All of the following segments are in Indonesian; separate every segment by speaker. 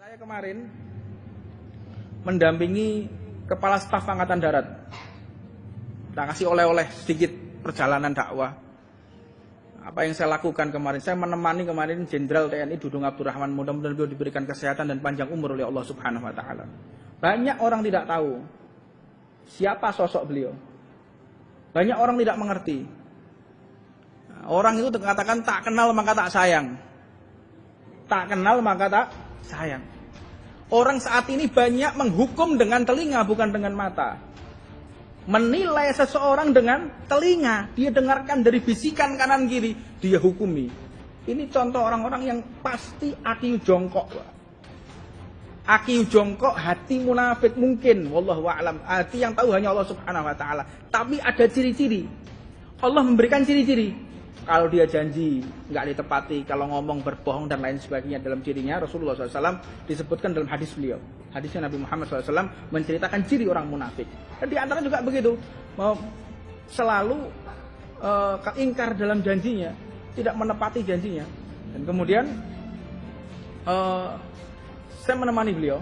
Speaker 1: Saya kemarin mendampingi Kepala Staf Angkatan Darat. Kita kasih oleh-oleh sedikit perjalanan dakwah. Apa yang saya lakukan kemarin? Saya menemani kemarin Jenderal TNI Dudung Abdurrahman. Mudah-mudahan beliau diberikan kesehatan dan panjang umur oleh Allah Subhanahu wa taala. Banyak orang tidak tahu siapa sosok beliau. Banyak orang tidak mengerti. Orang itu mengatakan tak kenal maka tak sayang. Tak kenal maka tak sayang. Orang saat ini banyak menghukum dengan telinga bukan dengan mata. Menilai seseorang dengan telinga, dia dengarkan dari bisikan kanan kiri, dia hukumi. Ini contoh orang-orang yang pasti akiu jongkok. Akiu jongkok, hati munafik mungkin, wallahu a'lam. Hati yang tahu hanya Allah Subhanahu wa taala. Tapi ada ciri-ciri. Allah memberikan ciri-ciri. Kalau dia janji nggak ditepati, kalau ngomong berbohong dan lain sebagainya dalam cirinya, Rasulullah SAW disebutkan dalam hadis beliau. Hadisnya Nabi Muhammad SAW menceritakan ciri orang munafik. Dan di antara juga begitu, selalu ingkar dalam janjinya, tidak menepati janjinya. Dan kemudian saya menemani beliau.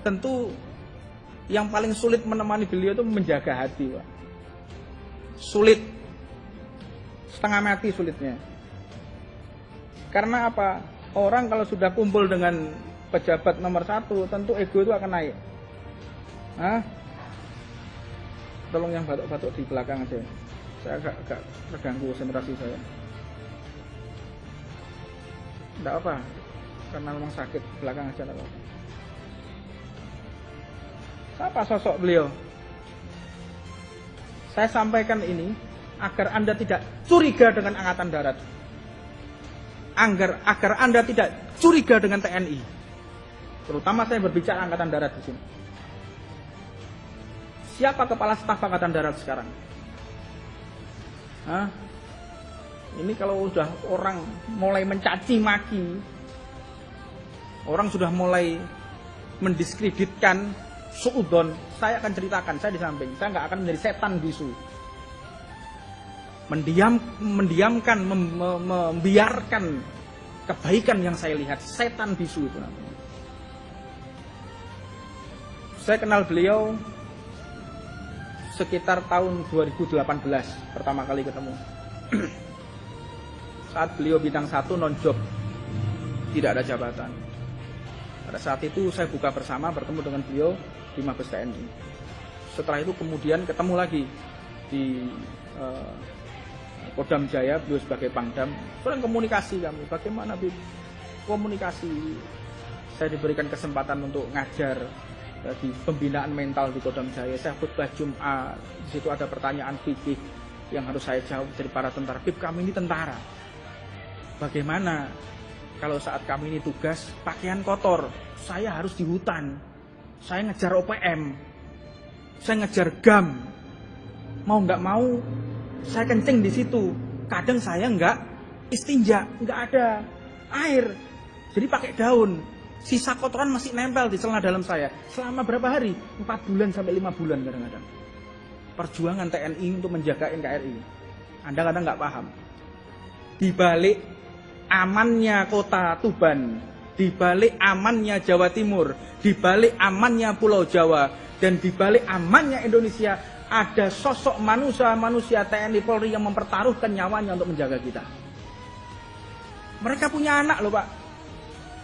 Speaker 1: Tentu yang paling sulit menemani beliau itu menjaga hati, Pak. Sulit, setengah mati sulitnya. Karena apa? Orang kalau sudah kumpul dengan pejabat nomor 1, tentu ego itu akan naik. Hah? Tolong yang batuk-batuk di belakang aja. Saya agak terganggu konsentrasi saya. Tidak apa, karena memang sakit belakang aja. Siapa sosok beliau? Saya sampaikan ini agar Anda tidak curiga dengan Angkatan Darat. Agar Anda tidak curiga dengan TNI. Terutama saya berbicara Angkatan Darat di sini. Siapa Kepala Staf Angkatan Darat sekarang? Hah? Ini kalau sudah orang mulai mencaci maki, orang sudah mulai mendiskreditkan, suudon, saya akan ceritakan, saya di samping, saya nggak akan menjadi setan bisu. Mendiamkan, membiarkan kebaikan yang saya lihat, setan bisu itu namanya. Saya kenal beliau sekitar tahun 2018, pertama kali ketemu. Saat beliau bintang 1 non-job, tidak ada jabatan. Pada saat itu saya buka bersama, bertemu dengan beliau di Mabes TNI. Setelah itu kemudian ketemu lagi di Kodam Jaya, beliau sebagai Pangdam. Sering komunikasi kami, bagaimana komunikasi. Saya diberikan kesempatan untuk ngajar di pembinaan mental di Kodam Jaya. Saya khutbah Jumat, di situ ada pertanyaan fikih yang harus saya jawab dari para tentara. Bib, kami ini tentara. Bagaimana kalau saat kami ini tugas pakaian kotor, saya harus di hutan. Saya ngejar OPM, saya ngejar GAM, mau nggak mau, saya kencing di situ. Kadang saya nggak istinja, nggak ada air, jadi pakai daun. Sisa kotoran masih nempel di celana dalam saya. Selama berapa hari? 4 bulan sampai 5 bulan kadang-kadang. Perjuangan TNI untuk menjaga NKRI. Anda kadang nggak paham. Di balik amannya kota Tuban, di balik amannya Jawa Timur, di balik amannya Pulau Jawa, dan di balik amannya Indonesia, ada sosok manusia TNI Polri yang mempertaruhkan nyawanya untuk menjaga kita. Mereka punya anak loh, Pak.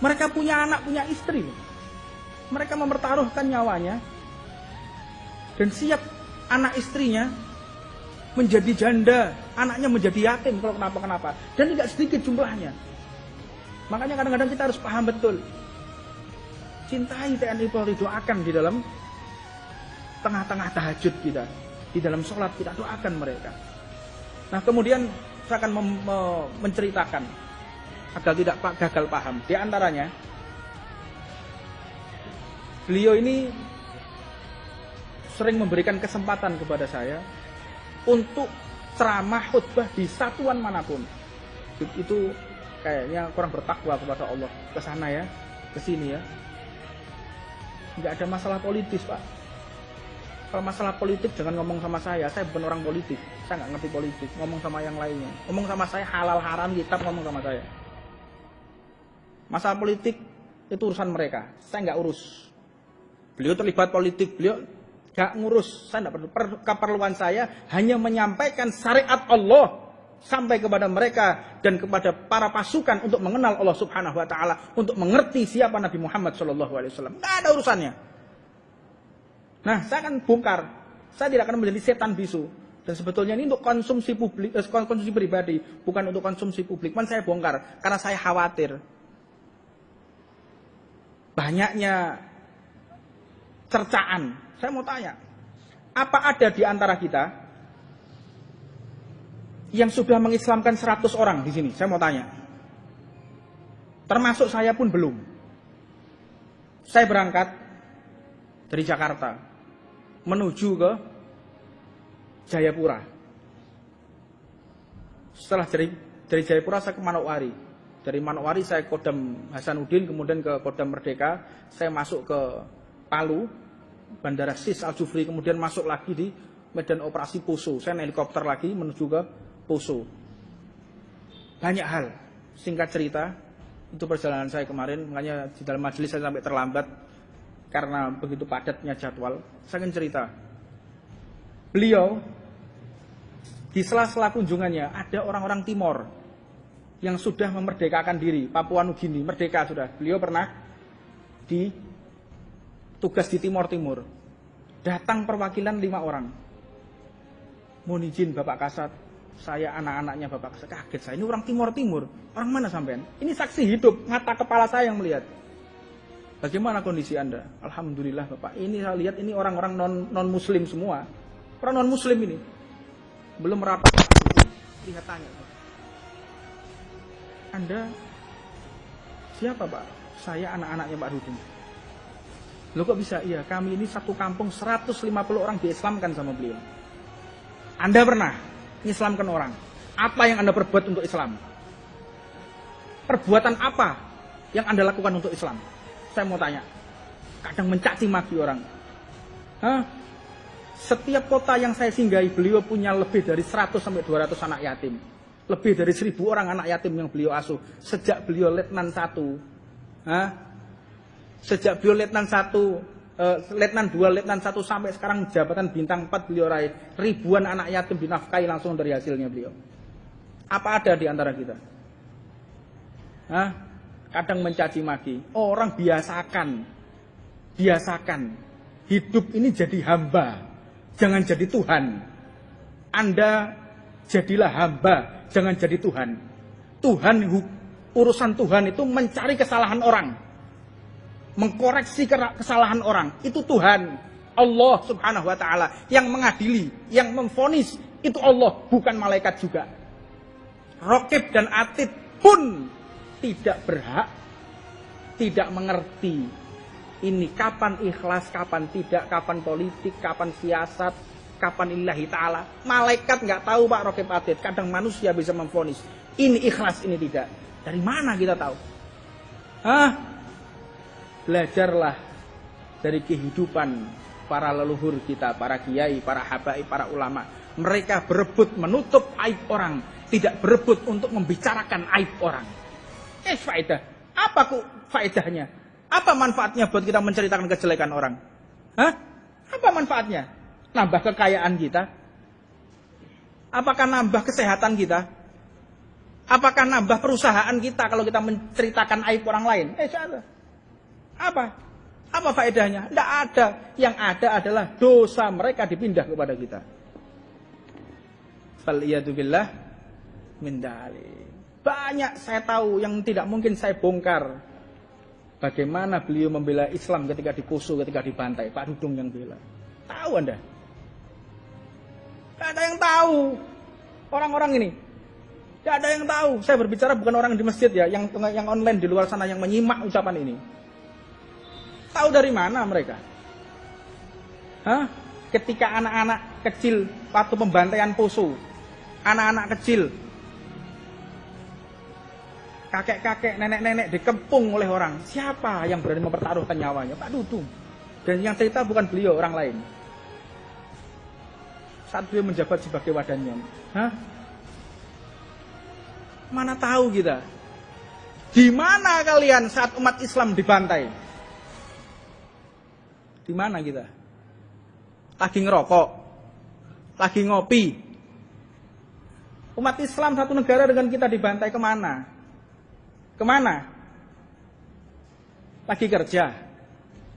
Speaker 1: Mereka punya anak, punya istri. Mereka mempertaruhkan nyawanya dan siap anak istrinya menjadi janda, anaknya menjadi yatim kalau kenapa-kenapa. Dan tidak sedikit jumlahnya. Makanya kadang-kadang kita harus paham betul. Cintai TNI Polri, doakan di dalam tengah-tengah tahajud kita. Di dalam sholat kita doakan mereka. Nah kemudian saya akan menceritakan agar tidak gagal paham. Di antaranya, beliau ini sering memberikan kesempatan kepada saya untuk ceramah khutbah di satuan manapun. Itu kayaknya kurang bertakwa kepada Allah. Ke sana ya, ke sini ya. Nggak ada masalah politis, Pak. Kalau masalah politik jangan ngomong sama saya bukan orang politik. Saya nggak ngerti politik. Ngomong sama yang lainnya. Ngomong sama saya halal haram kitab, ngomong sama saya. Masalah politik itu urusan mereka, saya nggak urus. Beliau terlibat politik, beliau nggak ngurus, saya nggak perlu. Keperluan saya hanya menyampaikan syariat Allah sampai kepada mereka dan kepada para pasukan untuk mengenal Allah Subhanahu Wa Taala, untuk mengerti siapa Nabi Muhammad Shallallahu Alaihi Wasallam. Nggak ada urusannya. Nah, saya akan bongkar. Saya tidak akan menjadi setan bisu. Dan sebetulnya ini untuk konsumsi publik, konsumsi pribadi, bukan untuk konsumsi publik. Man saya bongkar karena saya khawatir banyaknya cercaan. Saya mau tanya, apa ada di antara kita yang sudah mengislamkan 100 orang di sini? Saya mau tanya. Termasuk saya pun belum. Saya berangkat dari Jakarta menuju ke Jayapura. Setelah dari Jayapura saya ke Manokwari. Dari Manokwari saya ke Kodam Hasanuddin, kemudian ke Kodam Merdeka. Saya masuk ke Palu, Bandara Sis Al Jufri, kemudian masuk lagi di Medan Operasi Poso. Saya naik helikopter lagi menuju ke Poso. Banyak hal. Singkat cerita, itu perjalanan saya kemarin. Makanya di dalam majelis saya sampai terlambat karena begitu padatnya jadwal. Saya ingin cerita. Beliau di sela-sela kunjungannya ada orang-orang Timor yang sudah memerdekakan diri, Papua Nugini, merdeka sudah. Beliau pernah tugas di Timur. Datang perwakilan 5 orang. Mohon izin Bapak Kasat, saya anak-anaknya Bapak Kasat. Kaget saya, ini orang Timur. Orang mana sampean? Ini saksi hidup, mata kepala saya yang melihat. Bagaimana kondisi Anda? Alhamdulillah Bapak. Ini saya lihat ini orang-orang non muslim semua. Orang non muslim ini belum merapat. Lihat tanya. Anda siapa Pak? Saya anak-anaknya Pak Dudung. Loh kok bisa? Iya, kami ini satu kampung 150 orang diislamkan sama beliau. Anda pernah mengislamkan orang? Apa yang Anda perbuat untuk Islam? Perbuatan apa yang Anda lakukan untuk Islam? Saya mau tanya. Kadang mencaci maki orang. Hah? Setiap kota yang saya singgahi, beliau punya lebih dari 100 sampai 200 anak yatim. Lebih dari 1000 orang anak yatim yang beliau asuh. Sejak beliau Letnan 1. Sejak beliau Letnan 1, Letnan 2, Letnan 1 sampai sekarang jabatan bintang 4 beliau raih. Ribuan anak yatim dinafkahi langsung dari hasilnya beliau. Apa ada di antara kita? Kadang mencaci maki. Orang biasakan hidup ini jadi hamba. Jangan jadi Tuhan. Anda jadilah hamba, jangan jadi Tuhan. Urusan Tuhan itu mencari kesalahan orang, mengkoreksi kesalahan orang. Itu Tuhan, Allah Subhanahu Wa Taala yang mengadili, yang memvonis. Itu Allah, bukan malaikat juga. Raqib dan Atid pun tidak berhak, tidak mengerti. Ini kapan ikhlas, kapan tidak, kapan politik, kapan siasat, kapan lillahi ta'ala. Malaikat nggak tahu Pak Raqib Atid. Kadang manusia bisa memvonis. Ini ikhlas, ini tidak. Dari mana kita tahu? Belajarlah dari kehidupan para leluhur kita, para kiai, para habaib, para ulama. Mereka berebut menutup aib orang, tidak berebut untuk membicarakan aib orang. Faedah. Apa faedahnya? Apa manfaatnya buat kita menceritakan kejelekan orang? Apa manfaatnya? Nambah kekayaan kita? Apakah nambah kesehatan kita? Apakah nambah perusahaan kita kalau kita menceritakan aib orang lain? Apa? Apa faedahnya? Tidak ada. Yang ada adalah dosa mereka dipindah kepada kita. Faliyatubillah min dzalik. Banyak saya tahu yang tidak mungkin saya bongkar. Bagaimana beliau membela Islam ketika di Poso, ketika dibantai. Pak Dudung yang bela. Tahu Anda? Tidak ada yang tahu. Orang-orang ini. Tidak ada yang tahu. Saya berbicara bukan orang di masjid ya. Yang online di luar sana yang menyimak ucapan ini. Tahu dari mana mereka? Ketika anak-anak kecil waktu pembantaian Poso. Anak-anak kecil. Kakek-kakek, nenek-nenek dikepung oleh orang. Siapa yang berani mempertaruhkan nyawanya? Pak Dudung. Dan yang cerita bukan beliau, orang lain. Saat beliau menjabat sebagai wadannya. Mana tahu kita. Di mana kalian saat umat Islam dibantai? Di mana kita? Lagi ngerokok, lagi ngopi. Umat Islam satu negara dengan kita dibantai kemana? Kemana? Lagi kerja.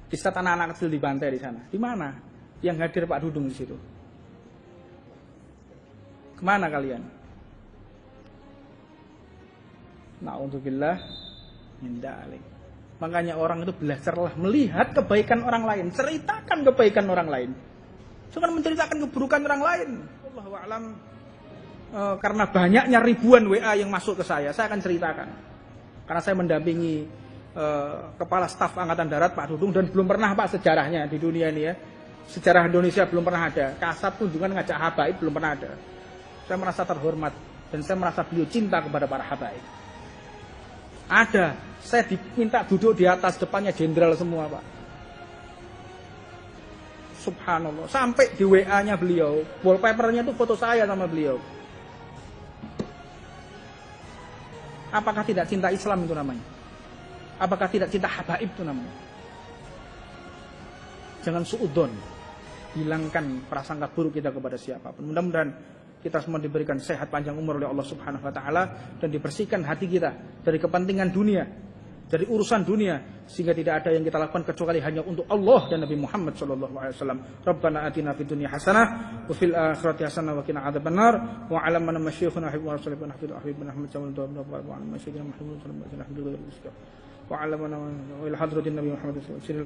Speaker 1: Di saat anak-anak kecil dibantai di sana. Di mana? Yang hadir Pak Dudung di situ. Kemana kalian? Na'udzubillah min dzalik. Makanya orang itu belajarlah melihat kebaikan orang lain, ceritakan kebaikan orang lain. Jangan menceritakan keburukan orang lain. Wallahu a'lam. Karena banyaknya ribuan WA yang masuk ke saya akan ceritakan. Karena saya mendampingi Kepala Staf Angkatan Darat Pak Dudung dan belum pernah Pak sejarahnya di dunia ini ya. Sejarah Indonesia belum pernah ada. Kasat kunjungan ngajak habaib belum pernah ada. Saya merasa terhormat dan saya merasa beliau cinta kepada para habaib. Ada, saya diminta duduk di atas, depannya jenderal semua Pak. Subhanallah, sampai di WA-nya beliau, wallpapernya itu foto saya sama beliau. Apakah tidak cinta Islam itu namanya? Apakah tidak cinta habaib itu namanya? Jangan suudzon, hilangkan prasangka buruk kita kepada siapapun. Mudah-mudahan kita semua diberikan sehat panjang umur oleh Allah Subhanahu wa taala dan dibersihkan hati kita dari kepentingan dunia, dari urusan dunia, sehingga tidak ada yang kita lakukan kecuali hanya untuk Allah dan Nabi Muhammad sallallahu alaihi wasallam. Rabbana atina fid dunya hasanah wa fil akhirati hasanah wa qina adzabannar wa 'alamana masyayikhuna wa rasulana habibana Muhammad sallallahu alaihi wasallam wa 'alamana masyayikhuna Muhammad sallallahu alaihi wasallam wa 'alamana wa ila hadratin Nabi Muhammad sallallahu alaihi wasallam.